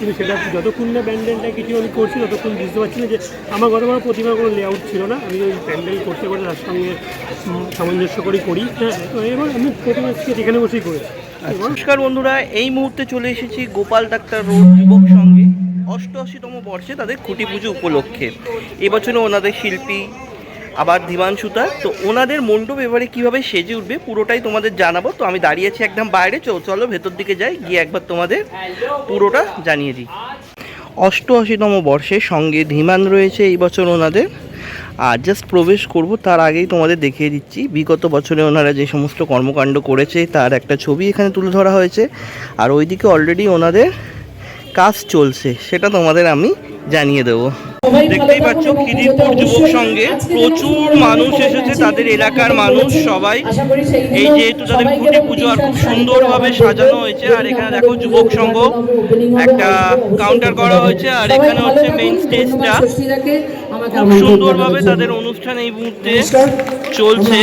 কিন্তু সেটা যতক্ষণ না প্যান্ডেলটা কিছু আমি করছি ততক্ষণ বুঝতে পারছি না যে আমার গতবার প্রতিমার কোনো লেআউট ছিল না। আমি ওই প্যান্ডেল করতে করতে তার সঙ্গে সামঞ্জস্য করেই করি। হ্যাঁ, তো এবার আমি প্রতিমা স্কেচ এখানে বসেই করেছি। নমস্কার বন্ধুরা, এই মুহূর্তে চলে এসেছি গোপাল ডাক্তার রোড যুবক সঙ্গে 88তম বর্ষে তাদের খুঁটি পুজো উপলক্ষে। এবছরে ওনাদের শিল্পী আবার ধীমান সুতার, তো ওনাদের মণ্ডপ এবারে কীভাবে সেজে উঠবে পুরোটাই তোমাদের জানাবো। তো আমি দাঁড়িয়ে আছি একদম বাইরে, চলো ভেতর দিকে যাই, গিয়ে একবার তোমাদের পুরোটা জানিয়ে দিই। 88তম বর্ষের সঙ্গে ধীমান রয়েছে এই বছর ওনাদের। আর জাস্ট প্রবেশ করব তার আগেই তোমাদের দেখিয়ে দিচ্ছি বিগত বছরে ওনারা যে সমস্ত কর্মকাণ্ড করেছে তার একটা ছবি এখানে তুলে ধরা হয়েছে। আর ওইদিকে অলরেডি ওনাদের কাজ চলছে, সেটা তোমাদের আমি জানিয়ে দেবো। দেখতেই পাচ্ছ খিদিরপুর যুবক সঙ্গে প্রচুর মানুষ এসেছে, তাদের এলাকার মানুষ সবাই। এই যেহেতু তাদের খুঁটি পুজো আর খুব সুন্দরভাবে সাজানো হয়েছে। আর এখানে দেখো যুবক সংঘ একটা কাউন্টার করা হয়েছে, আর এখানে হচ্ছে মেইন স্টেজটা। খুব সুন্দরভাবে তাদের অনুষ্ঠান এই মুহূর্তে চলছে,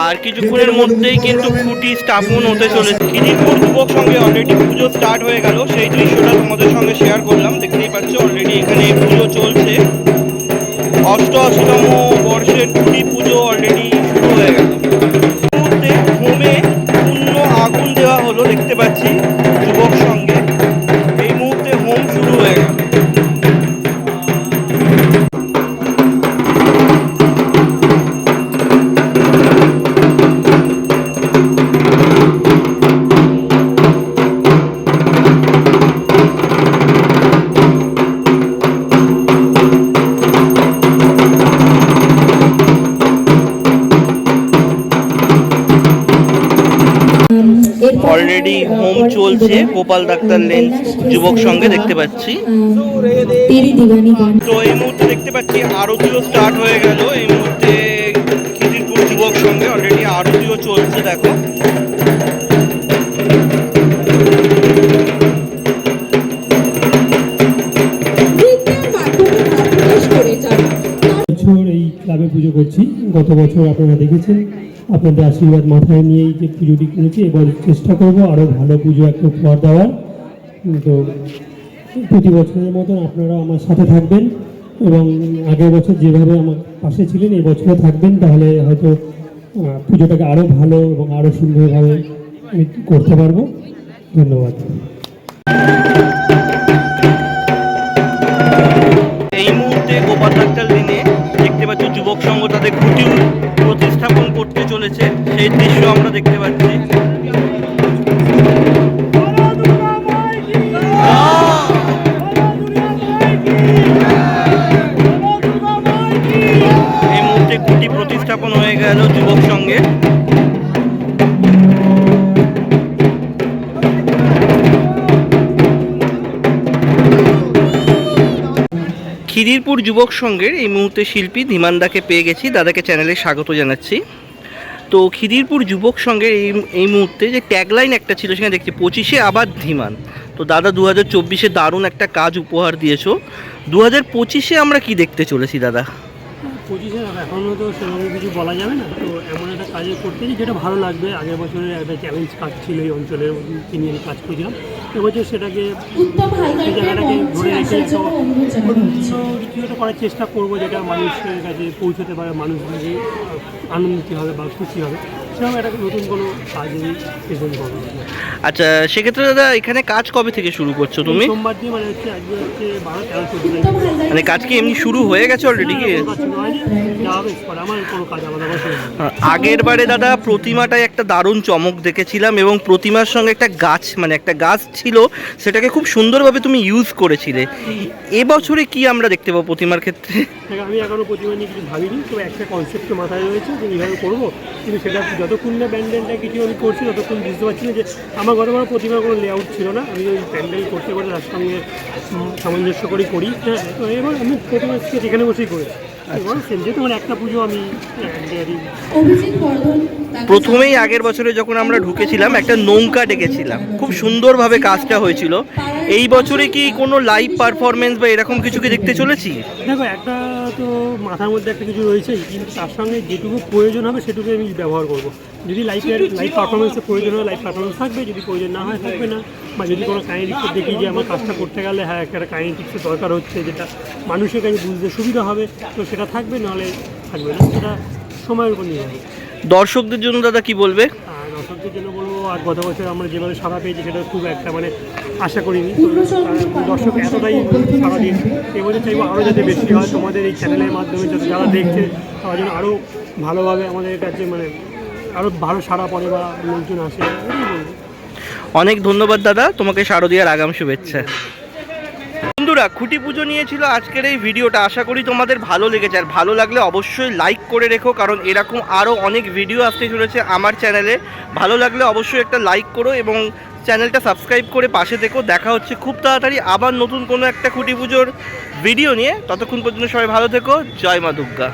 আর কিছুক্ষণের মধ্যেই কিন্তু খুঁটি স্থাপন হতে চলেছে। খিদিরপুর যুবক সঙ্গে অলরেডি পুজো স্টার্ট হয়ে গেল, সেই দৃশ্যটা তোমাদের সঙ্গে শেয়ার করলাম। দেখতেই পাচ্ছ অলরেডি এখানে পুজো চলছে। 88তম বর্ষের খুঁটি পুজো অলরেডি শুরু হয়ে গেল। এই মুহূর্তে হোমে পূর্ণ আগুন দেওয়া হলো, দেখতে পাচ্ছি যুবক সঙ্গে এই মুহূর্তে হোম শুরু হয়ে গেল। অলরেডি হোম চলছে গোপাল ডাক্তার লেন যুবক সঙ্গে, দেখতে পাচ্ছি। তো এই মুহূর্তে দেখতে পাচ্ছি আরতিও স্টার্ট হয়ে গেল। এই মুহূর্তে খিদিরপুর যুবক সঙ্গে অলরেডি আরতিও চলছে, দেখো। বছর এই ক্লাবে পুজো করছি। গত বছর আপনারা দেখেছেন, আপনাদের আশীর্বাদ মাথায় নিয়েই যে পুজোটি করেছি। এবার চেষ্টা করব আরও ভালো পুজো একটা উপহার দেওয়ার। তো প্রতি বছরের মতন আপনারা আমার সাথে থাকবেন এবং আগের বছর যেভাবে আমার পাশে ছিলেন এই বছরও থাকবেন, তাহলে হয়তো পুজোটাকে আরও ভালো এবং আরও সুন্দরভাবে আমি করতে পারবো। ধন্যবাদ। এই মুহূর্তে গোপাল ডাক্তার লেনে দেখতে পাচ্ছি যুবক সংঘ তাদের খুঁটি প্রতিস্থাপন করতে চলেছে, সেই দৃশ্য আমরা দেখতে পাচ্ছি। এই মুহূর্তে খুঁটি প্রতিস্থাপন হয়ে গেল যুবক সঙ্গে। খিদিরপুর যুবক সংঘের এই মুহূর্তে শিল্পী ধীমানদাকে পেয়ে গেছি, দাদাকে চ্যানেলে স্বাগত জানাচ্ছি। তো খিদিরপুর যুবক সংঘের এই মুহূর্তে যে ট্যাগলাইন একটা ছিল সেখানে দেখছি 25-এ আবার ধীমান। তো দাদা 2024-এ দারুণ একটা কাজ উপহার দিয়েছো। 2025-এ আমরা কি দেখতে চলেছি দাদা? 25-এ এখনও তো সেরকম কিছু বলা যাবে না। তো এমন একটা কাজে করতেছি যেটা ভালো লাগবে। আগের বছরের একটা চ্যালেঞ্জ কাজ ছিল এই অঞ্চলের, নিয়ে কাজ করেছিলাম। এবছর সেটাকে সেই জায়গাটাকে ধরে রেখে কিছু একটা করার চেষ্টা করবো যেটা মানুষের কাছে পৌঁছতে পারে, মানুষকে আনন্দিত হবে বা খুশি হবে। সেরকম একটা নতুন কোনো কাজ আমি প্রেজেন্ট করবো। আচ্ছা, সেক্ষেত্রে দাদা এখানে কাজ কবে থেকে শুরু করছো তুমি? সোমবার দিয়ে, মানে হচ্ছে আজকে হচ্ছে 12-13 মানে কাজ কি এমনি শুরু হয়ে গেছে অলরেডি কি? আগের বারে দাদা প্রতিমাটায় একটা দারুণ চমক দেখেছিলাম এবং প্রতিমার সঙ্গে একটা গাছ, মানে একটা গাছ ছিল, সেটাকে খুব সুন্দরভাবে তুমি ইউজ করেছিলে। এবছরে কি আমরা দেখতে পাবো প্রতিমার ক্ষেত্রে? আমি এখনো প্রতিমা নিয়ে কিছু ভাবিনি, তো একটা কনসেপ্ট মাথায় রয়েছে যে এইভাবে করবো। কিন্তু সেটা যতক্ষণ না প্যান্ডেলটা কিছু আমি করছি ততক্ষণ বুঝতে পারছি না যে আমার গতবার প্রতিমার কোনো লেআউট ছিল না। আমি ওই প্যান্ডেল করতে করতে তার সঙ্গে সামঞ্জস্য করেই করি। হ্যাঁ, তো এবার আমি প্রতিমা স্কেচ এখানে বসেই করেছি। যেহেতু আমার একটা পুজো আমি প্রথমেই আগের বছরে যখন আমরা ঢুকেছিলাম একটা নৌকা ডেকেছিলাম, খুব সুন্দরভাবে কাজটা হয়েছিল। এই বছরে কি কোনো লাইভ পারফরমেন্স বা এরকম কিছু কি দেখতে চলেছি? দেখো, একটা তো মাথার মধ্যে একটা কিছু রয়েছেই, কিন্তু তার সঙ্গে যেটুকু প্রয়োজন হবে সেটুকু আমি ব্যবহার করব। যদি লাইভ পারফরমেন্সের প্রয়োজন হয় লাইভ পারফরমেন্স থাকবে, যদি প্রয়োজন না হয় থাকবে না। বা যদি কোনো কাইনেটিক্সের দেখি যে আমার কাজটা করতে গেলে হ্যাঁ একটা কাইনেটিক্সের দরকার হচ্ছে, যেটা মানুষের কাছে বুঝতে সুবিধা হবে, তো সেটা থাকবে, নাহলে থাকবে না। সেটা সময়ের উপর নির্ভর হবে। দর্শকদের জন্য দাদা কি বলবে? আর দর্শকদের জন্য বলবো, আর গত বছর আমরা যেভাবে সাড়া পেয়েছি সেটা খুব একটা মানে আশা করিনি। তো দর্শক এতটাই সাড়া দিয়েছে, এবছর চাইবো আরও যাতে বেশি হয়। তোমাদের এই চ্যানেলের মাধ্যমে যাতে যারা দেখছে তারা যেন আরও ভালোভাবে আমাদের কাছে মানে আরও ভালো সাড়া পড়ে বা লোকজন আসে, এটাই বলবো। অনেক ধন্যবাদ দাদা, তোমাকে শারদীয়ার আগাম শুভেচ্ছা। বন্ধুরা, খুঁটি পুজো নিয়েছিল আজকের এই ভিডিওটা, আশা করি তোমাদের ভালো লেগেছে। আর ভালো লাগলে অবশ্যই লাইক করে রেখো, কারণ এরকম আরও অনেক ভিডিও আসতে চলেছে আমার চ্যানেলে। ভালো লাগলে অবশ্যই একটা লাইক করো এবং চ্যানেলটা সাবস্ক্রাইব করে পাশে থেকো। দেখা হচ্ছে খুব তাড়াতাড়ি আবার নতুন কোনো একটা খুঁটি পুজোর ভিডিও নিয়ে। ততক্ষণ পর্যন্ত সবাই ভালো থেকো। জয় মা দুর্গা।